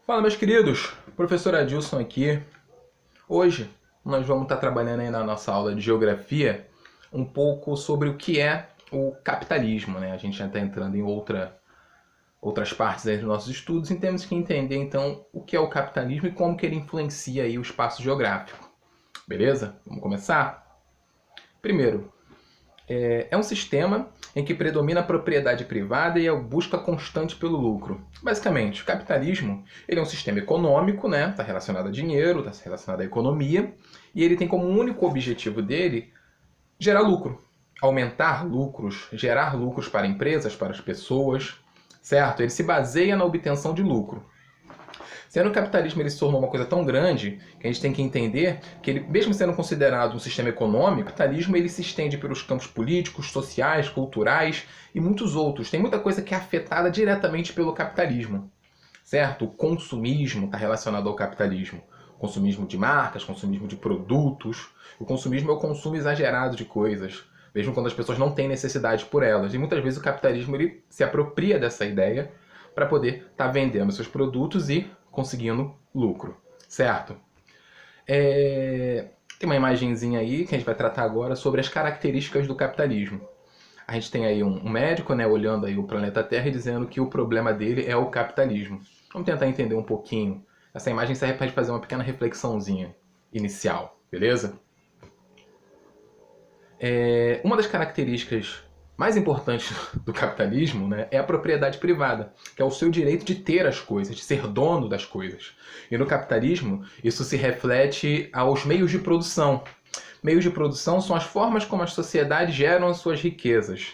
Fala, meus queridos, professor Adilson aqui. Hoje nós vamos estar trabalhando aí na nossa aula de geografia um pouco sobre o que é o capitalismo, né? A gente já está entrando em outras partes aí dos nossos estudos e temos que entender então o que é o capitalismo e como que ele influencia aí o espaço geográfico. Beleza? Vamos começar? Primeiro, é um sistema em que predomina a propriedade privada e a busca constante pelo lucro. Basicamente, o capitalismo ele é um sistema econômico, né? Está relacionado a dinheiro, está relacionado à economia, e ele tem como único objetivo dele gerar lucro, aumentar lucros, gerar lucros para empresas, para as pessoas, certo? Ele se baseia na obtenção de lucro. Sendo o capitalismo ele se tornou uma coisa tão grande que a gente tem que entender que ele, mesmo sendo considerado um sistema econômico, o capitalismo ele se estende pelos campos políticos, sociais, culturais e muitos outros. Tem muita coisa que é afetada diretamente pelo capitalismo, certo? O consumismo está relacionado ao capitalismo. Consumismo de marcas, consumismo de produtos. O consumismo é o consumo exagerado de coisas, mesmo quando as pessoas não têm necessidade por elas. E muitas vezes o capitalismo ele se apropria dessa ideia para poder estar vendendo seus produtos e conseguindo lucro, certo? Tem uma imagenzinha aí que a gente vai tratar agora sobre as características do capitalismo. A gente tem aí um médico, né, olhando aí o planeta Terra e dizendo que o problema dele é o capitalismo. Vamos tentar entender um pouquinho. Essa imagem serve para a gente fazer uma pequena reflexãozinha inicial, beleza? Uma das características mais importante do capitalismo, né, é a propriedade privada, que é o seu direito de ter as coisas, de ser dono das coisas. E no capitalismo, isso se reflete aos meios de produção. Meios de produção são as formas como as sociedades geram as suas riquezas.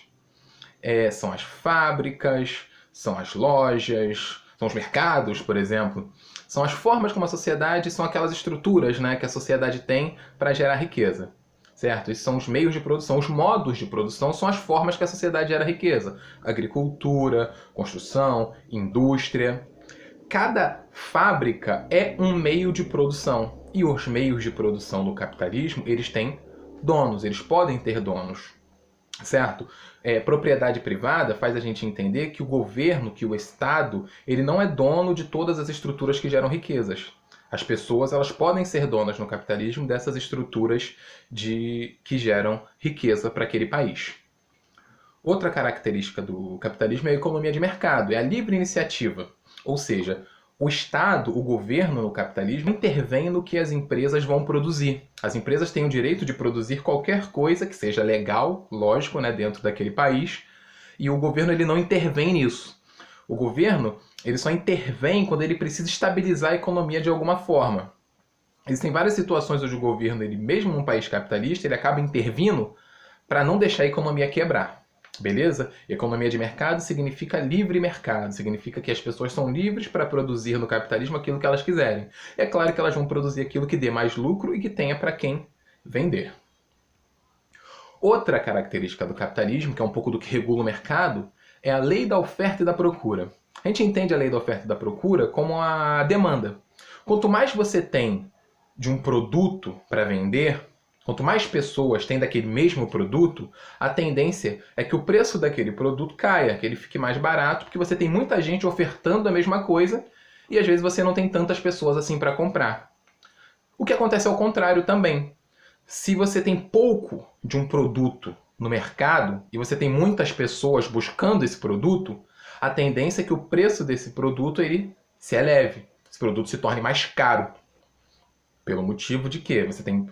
São as fábricas, são as lojas, são os mercados, por exemplo. São as formas como a sociedade, são aquelas estruturas, né, que a sociedade tem para gerar riqueza. Certo? Esses são os meios de produção. Os modos de produção são as formas que a sociedade gera riqueza. Agricultura, construção, indústria. Cada fábrica é um meio de produção. E os meios de produção do capitalismo, eles têm donos, eles podem ter donos. Certo? Propriedade privada faz a gente entender que o governo, que o Estado, ele não é dono de todas as estruturas que geram riquezas. As pessoas elas podem ser donas no capitalismo dessas estruturas que geram riqueza para aquele país. Outra característica do capitalismo é a economia de mercado, é a livre iniciativa. Ou seja, o Estado, o governo no capitalismo intervém no que as empresas vão produzir. As empresas têm o direito de produzir qualquer coisa que seja legal, lógico, né, dentro daquele país, e o governo ele não intervém nisso. O governo ele só intervém quando ele precisa estabilizar a economia de alguma forma. Existem várias situações onde o governo, ele, mesmo num país capitalista, ele acaba intervindo para não deixar a economia quebrar. Beleza? Economia de mercado significa livre mercado, significa que as pessoas são livres para produzir no capitalismo aquilo que elas quiserem. É claro que elas vão produzir aquilo que dê mais lucro e que tenha para quem vender. Outra característica do capitalismo, que é um pouco do que regula o mercado, é a lei da oferta e da procura. A gente entende a lei da oferta e da procura como a demanda. Quanto mais você tem de um produto para vender, quanto mais pessoas têm daquele mesmo produto, a tendência é que o preço daquele produto caia, que ele fique mais barato, porque você tem muita gente ofertando a mesma coisa e às vezes você não tem tantas pessoas assim para comprar. O que acontece ao contrário também. Se você tem pouco de um produto no mercado e você tem muitas pessoas buscando esse produto, a tendência é que o preço desse produto ele se eleve, esse produto se torne mais caro. Pelo motivo de que você tem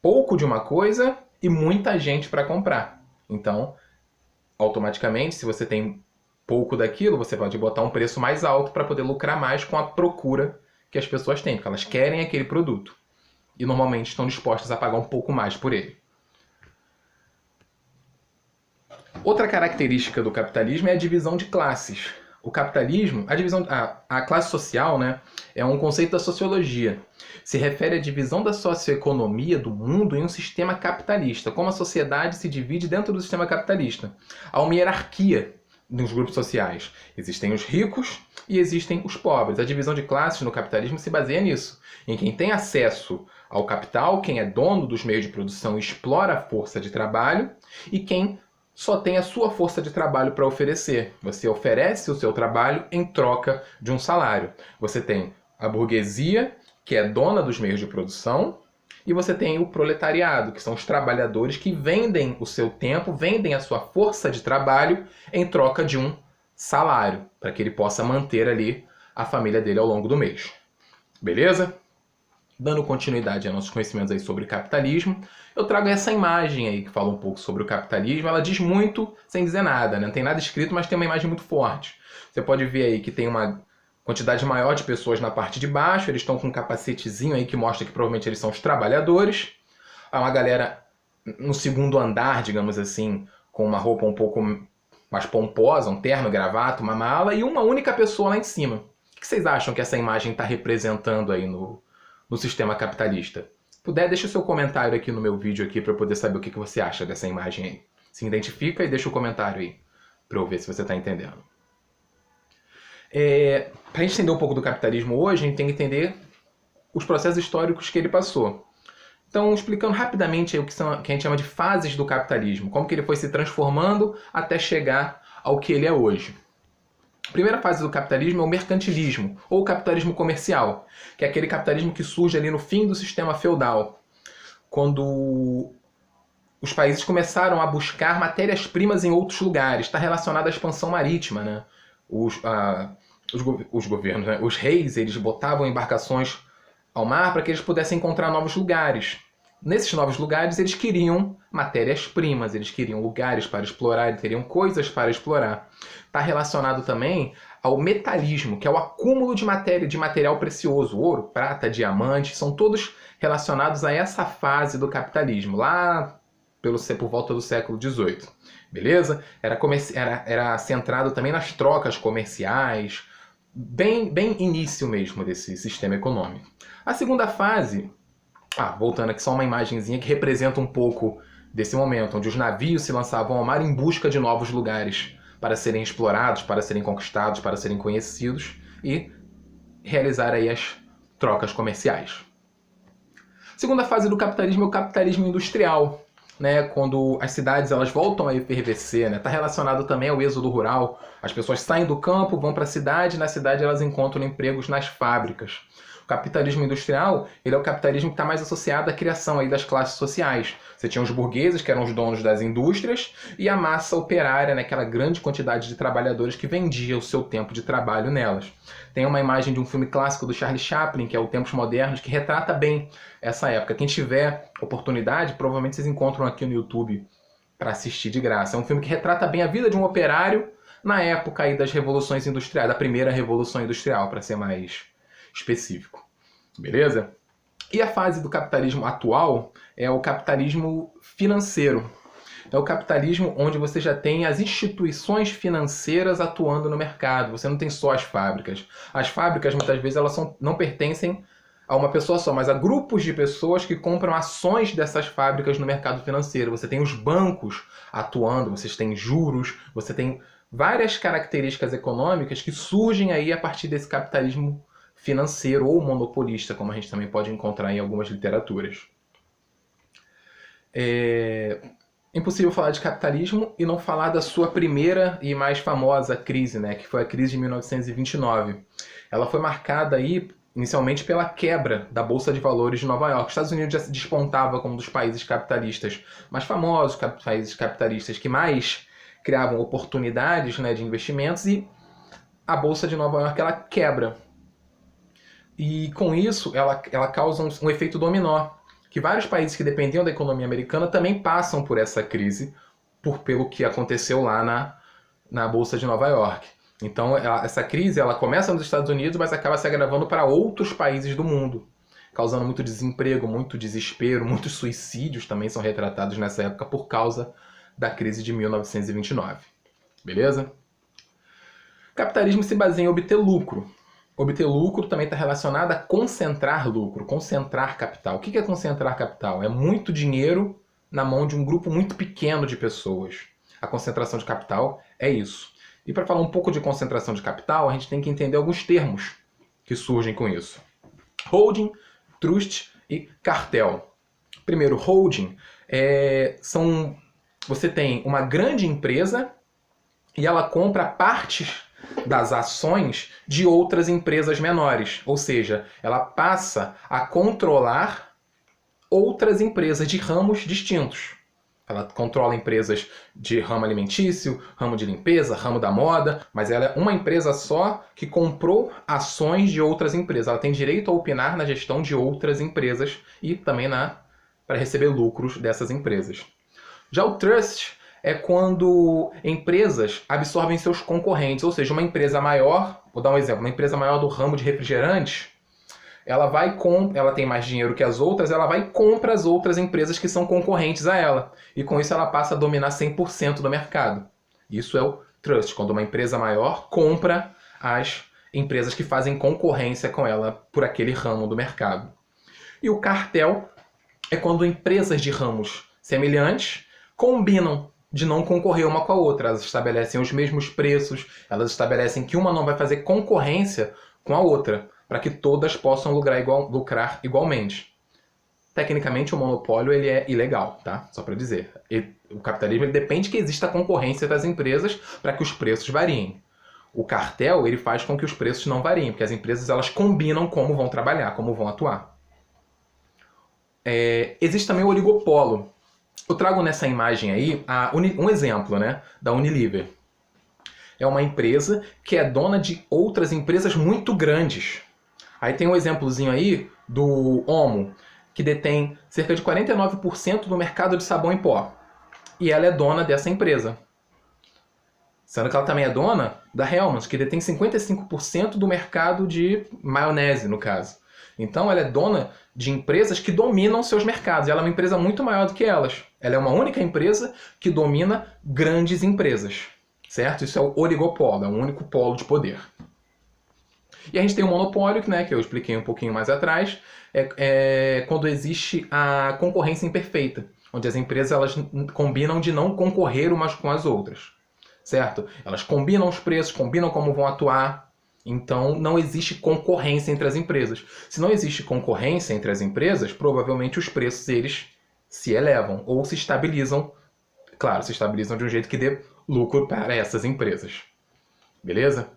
pouco de uma coisa e muita gente para comprar. Então, automaticamente, se você tem pouco daquilo, você pode botar um preço mais alto para poder lucrar mais com a procura que as pessoas têm, porque elas querem aquele produto. E normalmente estão dispostas a pagar um pouco mais por ele. Outra característica do capitalismo é a divisão de classes. O capitalismo, a classe social, né, é um conceito da sociologia. Se refere à divisão da socioeconomia do mundo em um sistema capitalista, como a sociedade se divide dentro do sistema capitalista. Há uma hierarquia nos grupos sociais. Existem os ricos e existem os pobres. A divisão de classes no capitalismo se baseia nisso, em quem tem acesso ao capital, quem é dono dos meios de produção e explora a força de trabalho, e quem só tem a sua força de trabalho para oferecer. Você oferece o seu trabalho em troca de um salário. Você tem a burguesia, que é dona dos meios de produção, e você tem o proletariado, que são os trabalhadores que vendem o seu tempo, vendem a sua força de trabalho em troca de um salário, para que ele possa manter ali a família dele ao longo do mês. Beleza? Dando continuidade a nossos conhecimentos aí sobre capitalismo, eu trago essa imagem aí que fala um pouco sobre o capitalismo. Ela diz muito sem dizer nada, né? Não tem nada escrito, mas tem uma imagem muito forte. Você pode ver aí que tem uma quantidade maior de pessoas na parte de baixo, eles estão com um capacetezinho aí que mostra que provavelmente eles são os trabalhadores. Há uma galera no segundo andar, digamos assim, com uma roupa um pouco mais pomposa, um terno, gravata, uma mala, e uma única pessoa lá em cima. O que vocês acham que essa imagem está representando aí no sistema capitalista? Se puder, deixa o seu comentário aqui no meu vídeo aqui para eu poder saber o que você acha dessa imagem aí. Se identifica e deixa o comentário aí para eu ver se você está entendendo. Para a gente entender um pouco do capitalismo hoje, a gente tem que entender os processos históricos que ele passou. Então, explicando rapidamente aí o que a gente chama de fases do capitalismo, como que ele foi se transformando até chegar ao que ele é hoje. A primeira fase do capitalismo é o mercantilismo, ou capitalismo comercial, que é aquele capitalismo que surge ali no fim do sistema feudal, quando os países começaram a buscar matérias-primas em outros lugares. Está relacionado à expansão marítima, né? Os governos, né? Os reis, eles botavam embarcações ao mar para que eles pudessem encontrar novos lugares. Nesses novos lugares, eles queriam matérias-primas, eles queriam lugares para explorar, eles queriam coisas para explorar. Está relacionado também ao metalismo, que é o acúmulo de material precioso. Ouro, prata, diamante, são todos relacionados a essa fase do capitalismo, lá por volta do século XVIII. Beleza? Era centrado também nas trocas comerciais, bem início mesmo desse sistema econômico. A segunda fase, voltando aqui só uma imagenzinha que representa um pouco desse momento, onde os navios se lançavam ao mar em busca de novos lugares para serem explorados, para serem conquistados, para serem conhecidos e realizar aí as trocas comerciais. A segunda fase do capitalismo é o capitalismo industrial, né, quando as cidades elas voltam a efervescer, né, está relacionado também ao êxodo rural. As pessoas saem do campo, vão para a cidade, na cidade elas encontram empregos nas fábricas. O capitalismo industrial, ele é o capitalismo que está mais associado à criação aí das classes sociais. Você tinha os burgueses, que eram os donos das indústrias, e a massa operária, né, aquela grande quantidade de trabalhadores que vendia o seu tempo de trabalho nelas. Tem uma imagem de um filme clássico do Charlie Chaplin, que é o Tempos Modernos, que retrata bem essa época. Quem tiver oportunidade, provavelmente vocês encontram aqui no YouTube para assistir de graça. É um filme que retrata bem a vida de um operário na época aí das revoluções industriais, da primeira revolução industrial, para ser mais específico. Beleza? E a fase do capitalismo atual é o capitalismo financeiro. É o capitalismo onde você já tem as instituições financeiras atuando no mercado. Você não tem só as fábricas. As fábricas, muitas vezes, elas não pertencem a uma pessoa só, mas a grupos de pessoas que compram ações dessas fábricas no mercado financeiro. Você tem os bancos atuando, vocês têm juros, você tem várias características econômicas que surgem aí a partir desse capitalismo financeiro ou monopolista, como a gente também pode encontrar em algumas literaturas. É impossível falar de capitalismo e não falar da sua primeira e mais famosa crise, né, que foi a crise de 1929. Ela foi marcada aí inicialmente pela quebra da Bolsa de Valores de Nova York. Os Estados Unidos já se despontava como um dos países capitalistas mais famosos, países capitalistas que mais criavam oportunidades, né, de investimentos, e a Bolsa de Nova York ela quebra. E com isso ela causa um efeito dominó, que vários países que dependiam da economia americana também passam por essa crise, pelo que aconteceu lá na Bolsa de Nova York. Então essa crise ela começa nos Estados Unidos, mas acaba se agravando para outros países do mundo, causando muito desemprego, muito desespero, muitos suicídios também são retratados nessa época por causa da crise de 1929. Beleza? O capitalismo se baseia em obter lucro. Obter lucro também está relacionado a concentrar lucro, concentrar capital. O que é concentrar capital? É muito dinheiro na mão de um grupo muito pequeno de pessoas. A concentração de capital é isso. E para falar um pouco de concentração de capital, a gente tem que entender alguns termos que surgem com isso. Holding, trust e cartel. Primeiro, holding você tem uma grande empresa e ela compra partes das ações de outras empresas menores. Ou seja, ela passa a controlar outras empresas de ramos distintos. Ela controla empresas de ramo alimentício, ramo de limpeza, ramo da moda, mas ela é uma empresa só que comprou ações de outras empresas. Ela tem direito a opinar na gestão de outras empresas e também para receber lucros dessas empresas. Já o trust é quando empresas absorvem seus concorrentes, ou seja, uma empresa maior, vou dar um exemplo, uma empresa maior do ramo de refrigerantes, ela tem mais dinheiro que as outras, ela vai e compra as outras empresas que são concorrentes a ela. E com isso ela passa a dominar 100% do mercado. Isso é o trust, quando uma empresa maior compra as empresas que fazem concorrência com ela por aquele ramo do mercado. E o cartel é quando empresas de ramos semelhantes combinam de não concorrer uma com a outra. Elas estabelecem os mesmos preços, elas estabelecem que uma não vai fazer concorrência com a outra, para que todas possam lucrar igualmente. Tecnicamente, o monopólio ele é ilegal, tá? Só para dizer. O capitalismo ele depende que exista concorrência das empresas para que os preços variem. O cartel ele faz com que os preços não variem, porque as empresas elas combinam como vão trabalhar, como vão atuar. Existe também o oligopólio. Eu trago nessa imagem aí um exemplo, né, da Unilever. É uma empresa que é dona de outras empresas muito grandes. Aí tem um exemplozinho aí do Omo, que detém cerca de 49% do mercado de sabão em pó. E ela é dona dessa empresa. Sendo que ela também é dona da Hellmann's, que detém 55% do mercado de maionese, no caso. Então ela é dona de empresas que dominam seus mercados. Ela é uma empresa muito maior do que elas. Ela é uma única empresa que domina grandes empresas. Certo? Isso é o oligopólio, é um único polo de poder. E a gente tem o monopólio, né, que eu expliquei um pouquinho mais atrás, quando existe a concorrência imperfeita, onde as empresas elas combinam de não concorrer umas com as outras. Certo? Elas combinam os preços, combinam como vão atuar, então não existe concorrência entre as empresas. Se não existe concorrência entre as empresas, provavelmente os preços eles se elevam ou se estabilizam. Claro, se estabilizam de um jeito que dê lucro para essas empresas. Beleza?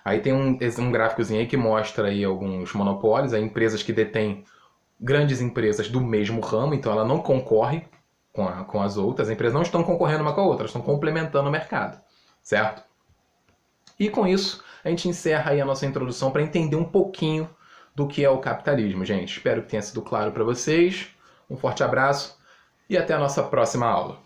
Aí tem um gráficozinho aí que mostra aí alguns monopólios, aí empresas que detêm grandes empresas do mesmo ramo, então ela não concorre com as outras, as empresas não estão concorrendo uma com a outra, elas estão complementando o mercado, certo? E com isso, a gente encerra aí a nossa introdução para entender um pouquinho do que é o capitalismo, gente. Espero que tenha sido claro para vocês. Um forte abraço e até a nossa próxima aula.